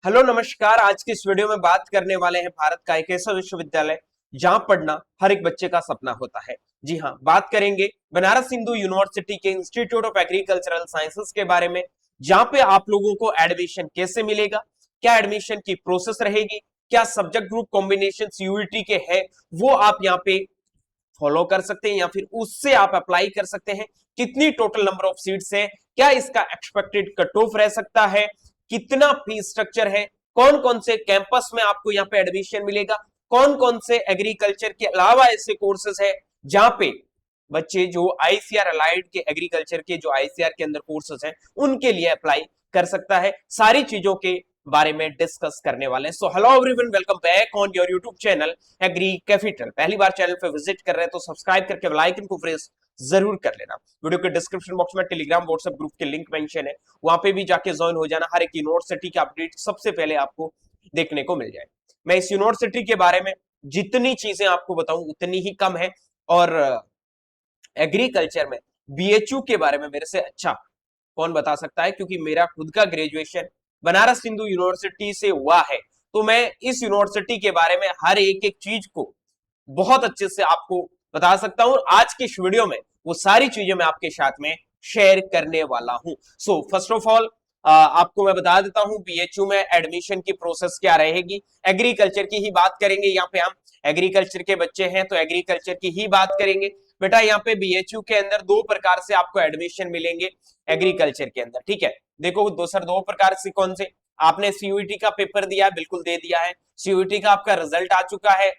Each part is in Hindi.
हेलो नमस्कार। आज की इस वीडियो में बात करने वाले हैं भारत का एक ऐसा विश्वविद्यालय जहां पढ़ना हर एक बच्चे का सपना होता है। जी हाँ, बात करेंगे बनारस हिंदू यूनिवर्सिटी के इंस्टीट्यूट ऑफ एग्रीकल्चरल साइंसेस के बारे में, जहां पे आप लोगों को एडमिशन कैसे मिलेगा, क्या एडमिशन की प्रोसेस रहेगी, क्या सब्जेक्ट ग्रुप कॉम्बिनेशन यूईटी के है वो आप यहाँ पे फॉलो कर सकते हैं या फिर उससे आप अप्लाई कर सकते हैं, कितनी टोटल नंबर ऑफ सीट्स है, क्या इसका एक्सपेक्टेड कट ऑफ रह सकता है, कितना फीस स्ट्रक्चर है, कौन कौन से कैंपस में आपको यहाँ पे एडमिशन मिलेगा, कौन कौन से एग्रीकल्चर के अलावा ऐसे कोर्सेज है जहां पे बच्चे जो आईसीआर अलाइड के एग्रीकल्चर के जो आईसीआर के अंदर कोर्सेज हैं उनके लिए अप्लाई कर सकता है। सारी चीजों के बारे में डिस्कस करने वाले हैं। So hello everyone, welcome back on your YouTube channel agri capital. पहली बार चैनल पे विजिट कर रहे हैं तो सब्सक्राइब करके बेल आइकन को प्रेस जरूर कर लेना। वीडियो के डिस्क्रिप्शन बॉक्स में टेलीग्राम व्हाट्सएप ग्रुप के लिंक मेंशन है, वहां पे भी जाके ज्वाइन हो जाना। हर एक यूनिवर्सिटी की अपडेट सबसे पहले आपको देखने को मिल जाए। मैं इस यूनिवर्सिटी के बारे में जितनी चीजें आपको बताऊं उतनी ही कम है, और एग्रीकल्चर में बीएचयू के बारे में मेरे से अच्छा कौन बता सकता है, क्योंकि मेरा खुद का ग्रेजुएशन बनारस हिंदू यूनिवर्सिटी से हुआ है। तो मैं इस यूनिवर्सिटी के बारे में हर एक एक चीज को बहुत अच्छे से आपको बता सकता हूं। आज की इस वीडियो में वो सारी चीजें मैं आपके साथ में शेयर करने वाला हूं। सो फर्स्ट ऑफ ऑल आपको मैं बता देता हूं बीएचयू में एडमिशन की प्रोसेस क्या रहेगी। एग्रीकल्चर की ही बात करेंगे, यहाँ पे हम एग्रीकल्चर के बच्चे हैं तो एग्रीकल्चर की ही बात करेंगे। बेटा यहाँ पे बीएचयू के अंदर दो प्रकार से आपको एडमिशन मिलेंगे एग्रीकल्चर के अंदर, ठीक है। देखो दो प्रकार से कौन से, आपने सीयूईटी का पेपर दिया है, बिल्कुल दे दिया है। सीयूईटी का आपका रिजल्ट आ चुका है,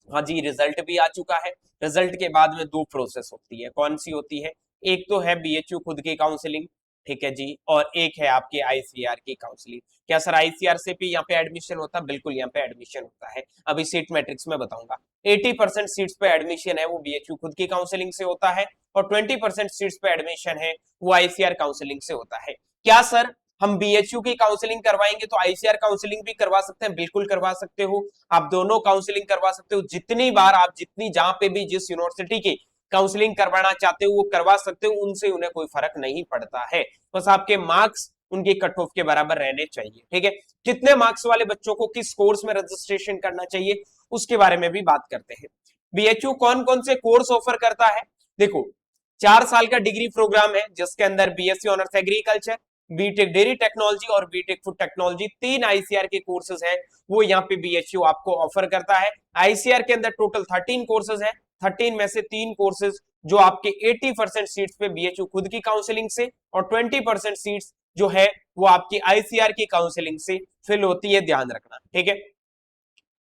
हाँ जी रिजल्ट भी आ चुका है। रिजल्ट के बाद में दो प्रोसेस होती है, कौन सी होती है, एक तो है बीएचयू खुद की काउंसलिंग, ठीक है जी, और एक है आपके आईसीआर की काउंसलिंग। क्या सर आईसीआर से भी यहाँ पे एडमिशन होता है? बिल्कुल यहाँ पे एडमिशन होता है। अभी सीट मैट्रिक्स में बताऊंगा। 80% सीट्स पे एडमिशन है वो बीएचयू खुद की काउंसलिंग से होता है, और 20% सीट्स पे एडमिशन है वो आईसीआर काउंसलिंग से होता है। क्या सर हम बीएचयू की काउंसलिंग करवाएंगे तो आईसीआर काउंसलिंग भी करवा सकते हैं? बिल्कुल करवा सकते हो, आप दोनों काउंसलिंग करवा सकते हो। जितनी बार आप जितनी जहां पे भी जिस यूनिवर्सिटी की काउंसलिंग करवाना चाहते हो वो करवा सकते हो, उनसे उन्हें कोई फर्क नहीं पड़ता है। बस आपके मार्क्स उनके कट ऑफ के बराबर रहने चाहिए, ठीक है। कितने मार्क्स वाले बच्चों को किस कोर्स में रजिस्ट्रेशन करना चाहिए उसके बारे में भी बात करते हैं। बीएचयू कौन कौन से कोर्स ऑफर करता है? देखो 4 साल का डिग्री प्रोग्राम है जिसके अंदर BSc honours agriculture, BTech dairy technology और बीटेक फूड टेक्नोलॉजी, तीन आईसीआर के कोर्सेज हैं वो यहाँ पे बीएचयू आपको ऑफर करता है। आईसीआर के अंदर टोटल 13 कोर्सेज हैं, 13 में से 3 कोर्सेज जो आपके 80% सीट्स पे बीएचयू खुद की काउंसलिंग से, और 20% सीट्स जो है वो आपकी आईसीआर की काउंसलिंग से फिल होती है, ध्यान रखना, ठीक है।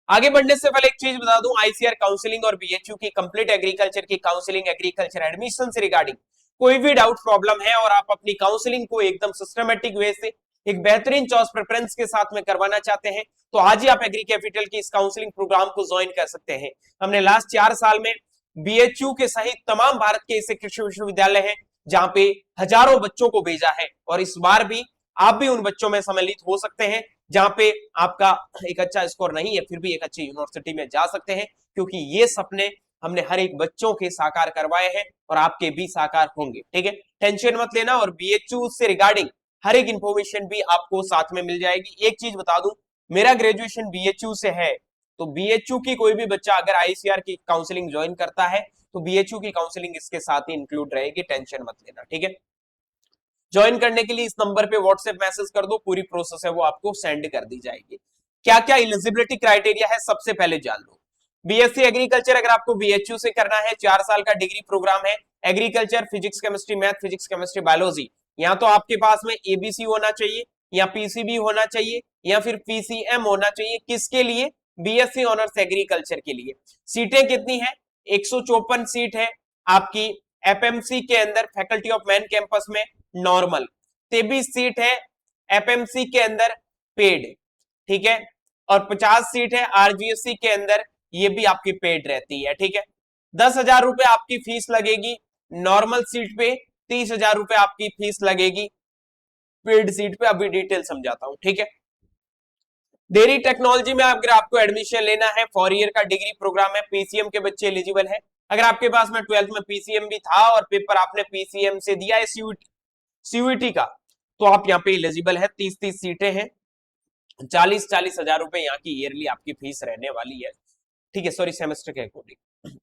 आगे बढ़ने से पहले एक चीज बता दूं, आईसीआर काउंसलिंग और बीएचयू की कंप्लीट एग्रीकल्चर की काउंसलिंग, एग्रीकल्चर एडमिशन से रिगार्डिंग कोई भी डाउट प्रॉब्लम है और आप अपनी काउंसलिंग को एकदम सिस्टमेटिक वे से एक बेहतरीन चॉइस प्रेफरेंस के साथ में करवाना चाहते हैं तो आज ही आप एग्री कैपिटल की इस काउंसलिंग प्रोग्राम को ज्वाइन कर सकते हैं। हमने लास्ट 4 साल में बीएचयू के सहित तमाम भारत के ऐसे कृषि विश्वविद्यालय हैं जहां पे हजारों बच्चों को भेजा है, और इस बार भी आप भी उन बच्चों में सम्मिलित हो सकते हैं जहां पे आपका एक अच्छा स्कोर नहीं है फिर भी एक अच्छी यूनिवर्सिटी में जा सकते हैं, क्योंकि ये सपने हमने हर एक बच्चों के साकार करवाए हैं और आपके भी साकार होंगे, ठीक है। टेंशन मत लेना, और बीएचयू से रिगार्डिंग हर एक इंफॉर्मेशन भी आपको साथ में मिल जाएगी। एक चीज बता दूं, मेरा ग्रेजुएशन बीएचयू से है, तो बीएचयू की कोई भी बच्चा अगर आईसीआर की काउंसलिंग ज्वाइन करता है तो बीएचयू की काउंसलिंग इसके साथ ही इंक्लूड रहेगी, टेंशन मत लेना, ठीक है। ज्वाइन करने के लिए इस नंबर पे व्हाट्सएप मैसेज कर दो, पूरी प्रोसेस है वो आपको सेंड कर दी जाएगी। क्या क्या एलिजिबिलिटी क्राइटेरिया है सबसे पहले जान लो। बीएससी एग्रीकल्चर अगर आपको बीएचयू से करना है, 4 साल का डिग्री प्रोग्राम है, agriculture physics chemistry math, physics chemistry biology. यहाँ तो आपके पास में एबीसी होना चाहिए या पीसीबी होना चाहिए या फिर पीसीएम होना चाहिए। किसके लिए? बीएससी ऑनर्स एग्रीकल्चर के लिए। सीटें कितनी है? 154 सीट है आपकी एफएमसी के अंदर, फैकल्टी ऑफ मैन कैंपस में नॉर्मल। 23 सीट है एफएमसी के अंदर पेड, ठीक है, और 50 सीट है आरजीएससी के अंदर, ये भी आपकी पेड रहती है, ठीक है। 10,000 रुपए आपकी फीस लगेगी नॉर्मल सीट पे, 30,000 रुपए आपकी फीस लगेगी पेड सीट पे। अभी डिटेल समझाता हूं, ठीक है। डेयरी टेक्नोलॉजी में अगर आपको एडमिशन लेना है, 4 ईयर का डिग्री प्रोग्राम है, पीसीएम के बच्चे एलिजिबल है। अगर आपके पास में 12th में पीसीएम भी था और पेपर आपने पीसीएम से दिया है सीयूईटी का, तो आप यहाँ पे एलिजिबल है। 30-30 सीटें हैं, 40-40 हजार रुपए यहाँ की ईयरली आपकी फीस रहने वाली है। ठीक है, सॉरी, सेमेस्टर के अकॉर्डिंग।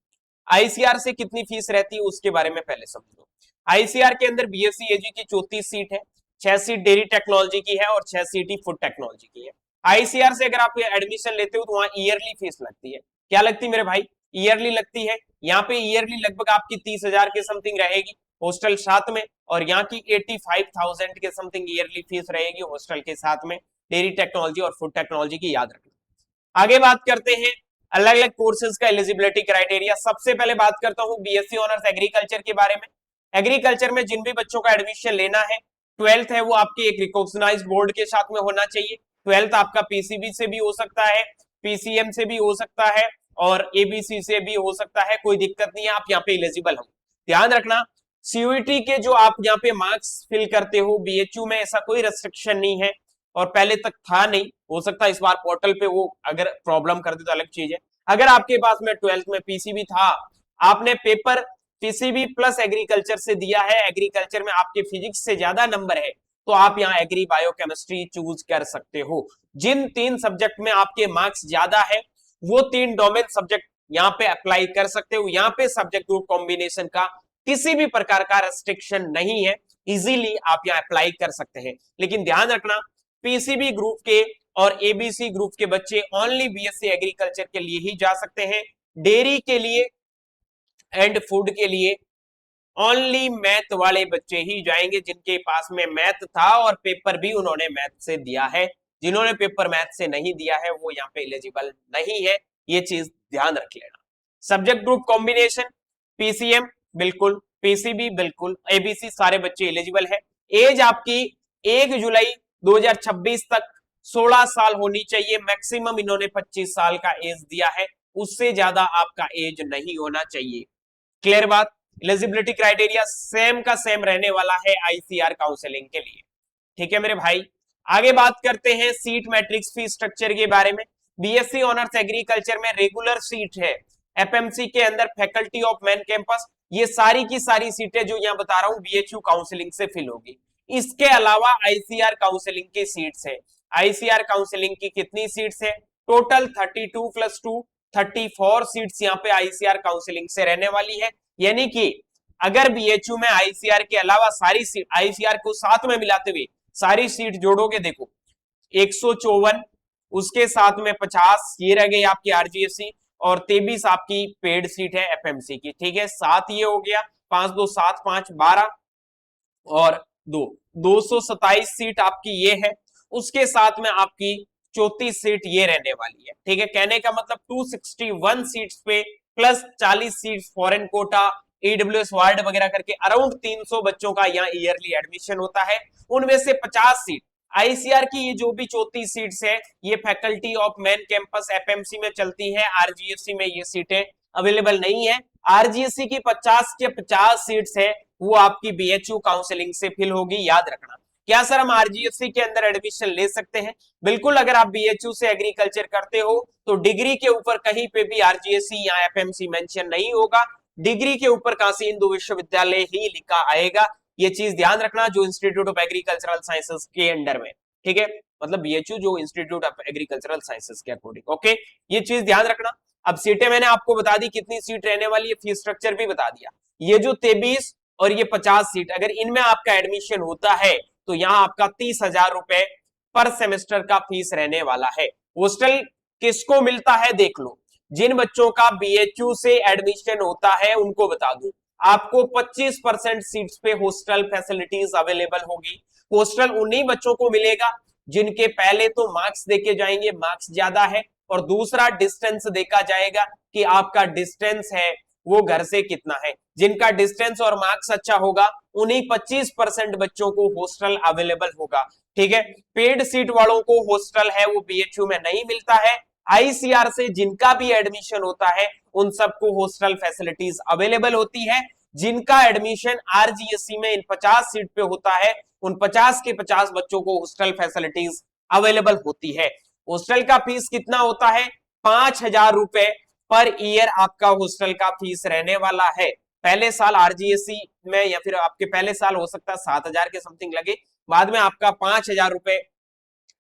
आईसीआर से कितनी फीस रहती है उसके बारे में पहले समझ लो। आईसीआर के अंदर बीएससी एजी की 34 सीट है, 6 सीट डेयरी टेक्नोलॉजी की है और 6 सीट ही फूड टेक्नोलॉजी की है। आईसीआर से अगर आप एडमिशन लेते हो तो वहां ईयरली फीस लगती है। क्या लगती है मेरे भाई? ईयरली लगती है। यहाँ पे ईयरली लगभग आपकी 30,000 के समथिंग रहेगी, हॉस्टल साथ में, और यहाँ की 85,000 के समथिंग ईयरली फीस रहेगी हॉस्टल के साथ में, डेयरी टेक्नोलॉजी और फूड टेक्नोलॉजी की, याद रखना। आगे बात करते हैं अलग अलग कोर्सेज का एलिजिबिलिटी क्राइटेरिया। सबसे पहले बात करता हूँ बीएससी ऑनर्स एग्रीकल्चर के बारे में। एग्रीकल्चर में जिन भी बच्चों का एडमिशन लेना है, 12th है वो आपकी एक रिकॉग्नाइज्ड बोर्ड के साथ में होना चाहिए। 12th आपका पीसीबी से भी हो सकता है, पीसीएम से भी हो सकता है और एबीसी से भी हो सकता है, कोई दिक्कत नहीं है, आप यहाँ पे एलिजिबल हो। ध्यान रखना, सीयूईटी के जो आप यहाँ पे मार्क्स फिल करते हो बीएचयू में, ऐसा कोई रेस्ट्रिक्शन नहीं है और पहले तक था नहीं, हो सकता है इस बार पोर्टल पे वो अगर प्रॉब्लम कर दे तो अलग चीज है। अगर आपके पास में 12th में पीसीबी था, आपने पेपर पीसीबी प्लस एग्रीकल्चर से दिया है, एग्रीकल्चर में आपके फिजिक्स से ज्यादा नंबर है, तो आप यहाँ एग्री बायोकेमिस्ट्री चूज कर सकते हो। जिन 3 सब्जेक्ट में आपके मार्क्स ज्यादा है वो 3 डोमेन सब्जेक्ट यहाँ पे अप्लाई कर सकते हो। यहाँ पे सब्जेक्ट ग्रुप कॉम्बिनेशन का किसी भी प्रकार का रेस्ट्रिक्शन नहीं है, इजीली आप यहाँ अप्लाई कर सकते हैं। लेकिन ध्यान रखना, पीसीबी ग्रुप के और एबीसी ग्रुप के बच्चे ओनली बीएससी एग्रीकल्चर के लिए ही जा सकते हैं। डेयरी के लिए एंड फूड के लिए ओनली मैथ वाले बच्चे ही जाएंगे, जिनके पास में मैथ था और पेपर भी उन्होंने मैथ से दिया है। जिन्होंने पेपर मैथ से नहीं दिया है वो यहाँ पे एलिजिबल नहीं है, ये चीज ध्यान रख लेना। सब्जेक्ट ग्रुप कॉम्बिनेशन, पीसीएम बिल्कुल, पीसीबी बिल्कुल, एबीसी सारे बच्चे एलिजिबल है। एज आपकी 1 जुलाई 2026 तक 16 साल होनी चाहिए, मैक्सिमम इन्होंने 25 साल का एज दिया है, उससे ज्यादा आपका एज नहीं होना चाहिए। क्लियर बात? एलिजिबिलिटी क्राइटेरिया सेम का सेम रहने वाला है आईसीआर काउंसलिंग के लिए। ठीक है मेरे भाई, आगे बात करते हैं सीट मैट्रिक्स फी स्ट्रक्चर के बारे में। बीएससी ऑनर्स एग्रीकल्चर में रेगुलर सीट है, एफएमसी के अंदर फैकल्टी ऑफ मेन कैंपस, ये सारी की सारी सीटें जो यहाँ बता रहा हूँ बीएचयू काउंसलिंग से फिल होगी। इसके अलावा आईसीआर काउंसलिंग की सीट्स है। आईसीआर काउंसलिंग की कितनी सीट्स है? टोटल 32 + 2 34 सीट्स यहाँ पे आईसीआर काउंसलिंग से रहने वाली है। यानी कि अगर बीएचयू में आईसीआर के अलावा सारी सीट, आईसीआर को साथ में मिलाते हुए सारी सीट जोड़ोगे, देखो 154, उसके साथ में 50 ये रह गई आपकी आरजीएससी और 23 आपकी पेड सीट है एफएमसी की। ठीक है, 7 ये हो गया, 5 2 7 5 12 और 227 सीट आपकी ये है। उसके साथ में आपकी 34 सीट ये रहने वाली है। ठीक है, कहने का मतलब 261 सीट्स पे plus 40 seats foreign quota, EWS ward वगैरह करके अराउंड 300 बच्चों का यहाँ ईयरली एडमिशन होता है। उनमें से 50 सीट आईसीआर की, ये जो भी 34 सीट्स है ये faculty of main campus FMC में चलती है, आरजीएससी में ये सीटें अवेलेबल नहीं है। आरजीएससी की 50 के 50 सीट्स है वो आपकी बीएचयू काउंसलिंग से फिल होगी, याद रखना। क्या सर हम आरजीएससी के अंदर एडमिशन ले सकते हैं? बिल्कुल, अगर आप बीएचयू से एग्रीकल्चर करते हो तो डिग्री के ऊपर कहीं पे भी आरजीएससी या एफएमसी मेंशन नहीं होगा, डिग्री के ऊपर काशी हिंदू विश्वविद्यालय ही लिखा आएगा। ये चीज ध्यान रखना, जो इंस्टीट्यूट ऑफ एग्रीकल्चरल साइंसेस के अंडर में। ठीक है, मतलब बीएचयू जो इंस्टीट्यूट ऑफ एग्रीकल्चरल साइंसेस के अकॉर्डिंग। ओके, ये चीज ध्यान रखना। अब सीटें मैंने आपको बता दी, कितनी सीट रहने वाली है, फीस स्ट्रक्चर भी बता दिया। ये जो 23 और ये 50 सीट, अगर इनमें आपका एडमिशन होता है तो यहाँ आपका 30,000 रुपए पर सेमेस्टर का फीस रहने वाला है। हॉस्टल किसको मिलता है देख लो, जिन बच्चों का बीएचयू से एडमिशन होता है उनको बता दूं, आपको 25% सीट्स पे हॉस्टल फैसिलिटीज अवेलेबल होगी। हॉस्टल उन्हीं बच्चों को मिलेगा जिनके पहले तो मार्क्स देके जाएंगे, मार्क्स ज्यादा है, और दूसरा डिस्टेंस देखा जाएगा कि आपका डिस्टेंस है वो घर से कितना है। जिनका डिस्टेंस और मार्क्स अच्छा होगा उन्हीं 25% बच्चों को हॉस्टल अवेलेबल होगा। ठीक है, पेड सीट वालों को हॉस्टल है वो बीएचयू में नहीं मिलता है। आईसीआर से जिनका भी एडमिशन होता है उन सबको हॉस्टल फैसिलिटीज अवेलेबल होती है। जिनका एडमिशन आरजीएससी में इन 50 सीट पे होता है उन 50 के 50 बच्चों को हॉस्टल फैसिलिटीज अवेलेबल होती है। हॉस्टल का फीस कितना होता है? 5,000 रुपए पर ईयर आपका हॉस्टल का फीस रहने वाला है। पहले साल आरजीएससी में या फिर आपके पहले साल हो सकता है 7,000 के समथिंग लगे, बाद में आपका 5,000 रुपए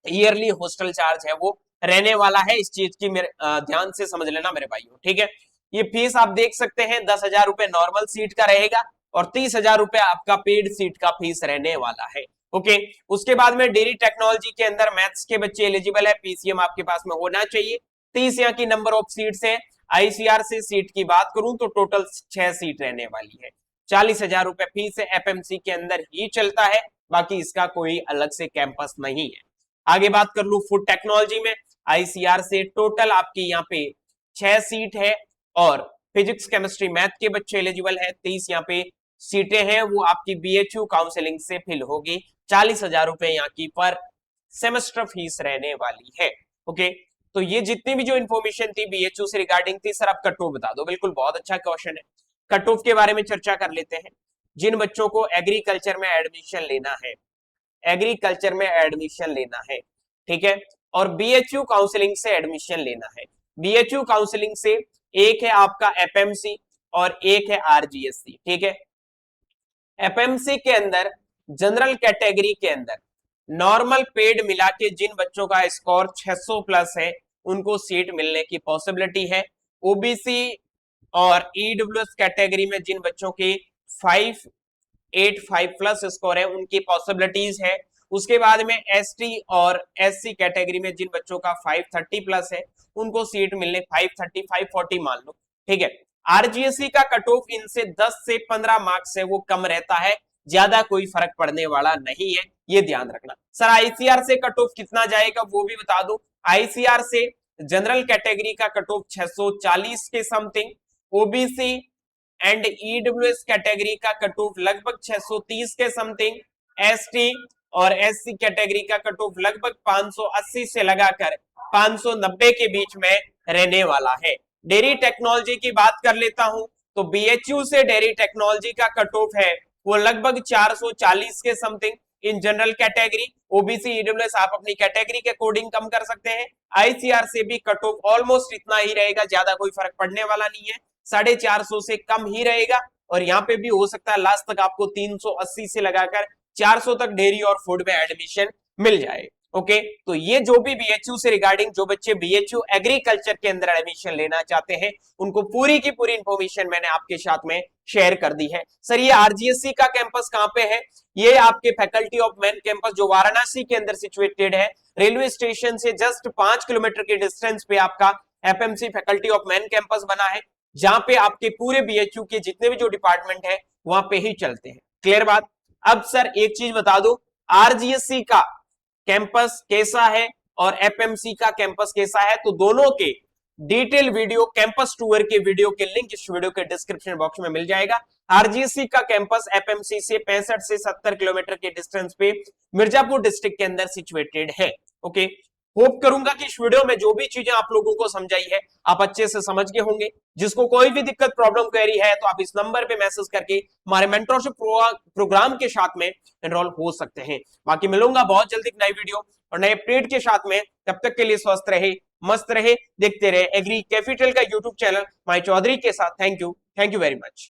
ईयरली हॉस्टल चार्ज है वो रहने वाला है। इस चीज की मेरे ध्यान से समझ लेना मेरे भाइयों, ठीक है। ये फीस आप देख सकते हैं 10,000 रुपए नॉर्मल सीट का रहेगा और 30,000 रुपए आपका पेड सीट का फीस रहने वाला है। ओके, उसके बाद में डेयरी टेक्नोलॉजी के अंदर मैथ्स के बच्चे एलिजिबल है, पीसीएम आपके पास में होना चाहिए। 30 यहाँ की नंबर ऑफ सीट्स है। आईसीआर से सीट की बात करूं तो टोटल 6 सीट रहने वाली है। 40,000 रुपए फीस है, एफएमसी के अंदर ही चलता है, बाकी इसका कोई अलग से कैंपस नहीं है। आगे बात कर लू फूड टेक्नोलॉजी में, आईसीआर से टोटल आपकी यहाँ पे 6 सीट है और फिजिक्स केमिस्ट्री मैथ के बच्चे एलिजिबल है। 30 यहाँ पे सीटें हैं वो आपकी बीएचयू काउंसलिंग से फिल होगी। 40,000 रुपए यहाँ की पर सेमेस्टर फीस रहने वाली है। ओके, तो ये जितनी भी जो इन्फॉर्मेशन थी बीएचयू से रिगार्डिंग थी, सर आप कट ऑफ बता दो। बिल्कुल, बहुत अच्छा क्वेश्चन है। कट ऑफ के बारे में चर्चा कर लेते हैं। जिन बच्चों को एग्रीकल्चर में एडमिशन लेना है, एग्रीकल्चर में एडमिशन लेना है, ठीक है, और बीएचयू काउंसलिंग से एडमिशन लेना है। बीएचयू काउंसलिंग से एक है आपका एफएमसी और एक है आरजीएससी, ठीक है। एफएमसी के अंदर जनरल कैटेगरी के अंदर नॉर्मल पेड मिला के जिन बच्चों का स्कोर 600 प्लस है उनको सीट मिलने की पॉसिबिलिटी है। ओबीसी और ईडब्ल्यूएस कैटेगरी में जिन बच्चों की 585 प्लस स्कोर है उनकी पॉसिबिलिटीज है। उसके बाद में एसटी और एससी कैटेगरी में जिन बच्चों का 530 प्लस है उनको सीट मिलने 530 540 मान लो, ठीक है। आरजीएससी का कट ऑफ इनसे 10 से 15 मार्क्स है वो कम रहता है, ज्यादा कोई फर्क पड़ने वाला नहीं है, ये ध्यान रखना। सर आईसीआर से कट ऑफ कितना जाएगा वो भी बता दो। आईसीआर से जनरल कैटेगरी का कट ऑफ 640 के something, OBC and EWS category का कट ऑफ लगभग 630 के समथिंग, एसटी और एससी कैटेगरी का कट ऑफ लगभग 580 से लगाकर 590 के बीच में रहने वाला है। डेयरी टेक्नोलॉजी की बात कर लेता हूं तो बीएचयू से डेयरी टेक्नोलॉजी का कट ऑफ है वो लगभग 440 के something in general category. OBC EWS आप अपनी कैटेगरी के अकॉर्डिंग कम कर सकते हैं। आईसीआर से भी कट ऑफ ऑलमोस्ट इतना ही रहेगा, ज्यादा कोई फर्क पड़ने वाला नहीं है, 450 से कम ही रहेगा। और यहाँ पे भी हो सकता है लास्ट तक आपको 380 से लगाकर 400 तक डेयरी और फूड में एडमिशन मिल जाए। ओके, तो ये जो भी बीएचयू से रिगार्डिंग जो बच्चे बीएचयू एग्रीकल्चर के अंदर एडमिशन लेना चाहते हैं उनको पूरी की पूरी इंफॉर्मेशन मैंने आपके साथ में शेयर कर दी है। सर ये आरजीएससी का कैंपस कहाँ पे है? ये आपके फैकल्टी ऑफ मैन कैंपस जो वाराणसी के अंदर सिचुएटेड है, रेलवे स्टेशन से जस्ट 5 किलोमीटर के डिस्टेंस पे आपका FMC faculty of man campus बना है, जहां पे आपके पूरे बीएचयू के जितने भी जो डिपार्टमेंट है वहां पे ही चलते हैं। क्लियर बात? अब सर एक चीज बता दो, आरजीएससी का कैंपस कैसा है और एफएमसी का कैंपस कैसा है, तो दोनों के डिटेल वीडियो कैंपस टूर के वीडियो के लिंक इस वीडियो के डिस्क्रिप्शन बॉक्स में मिल जाएगा। आरजीएससी का कैंपस एफएमसी से 65 से 70 किलोमीटर के डिस्टेंस पे मिर्जापुर डिस्ट्रिक्ट के अंदर सिचुएटेड है। ओके, होप करूंगा कि इस वीडियो में जो भी चीजें आप लोगों को समझाई है आप अच्छे से समझ गए होंगे। जिसको कोई भी दिक्कत प्रॉब्लम क्वेरी है तो आप इस नंबर पे मैसेज करके हमारे मेंटरशिप प्रोग्राम के साथ में एनरोल हो सकते हैं। बाकी मिलूंगा बहुत जल्दी एक नई वीडियो और नए अपडेट के साथ में, तब तक के लिए स्वस्थ रहे, मस्त रहे, देखते रहे एग्री कैपिटल का यूट्यूब चैनल माई चौधरी के साथ। Thank you very much.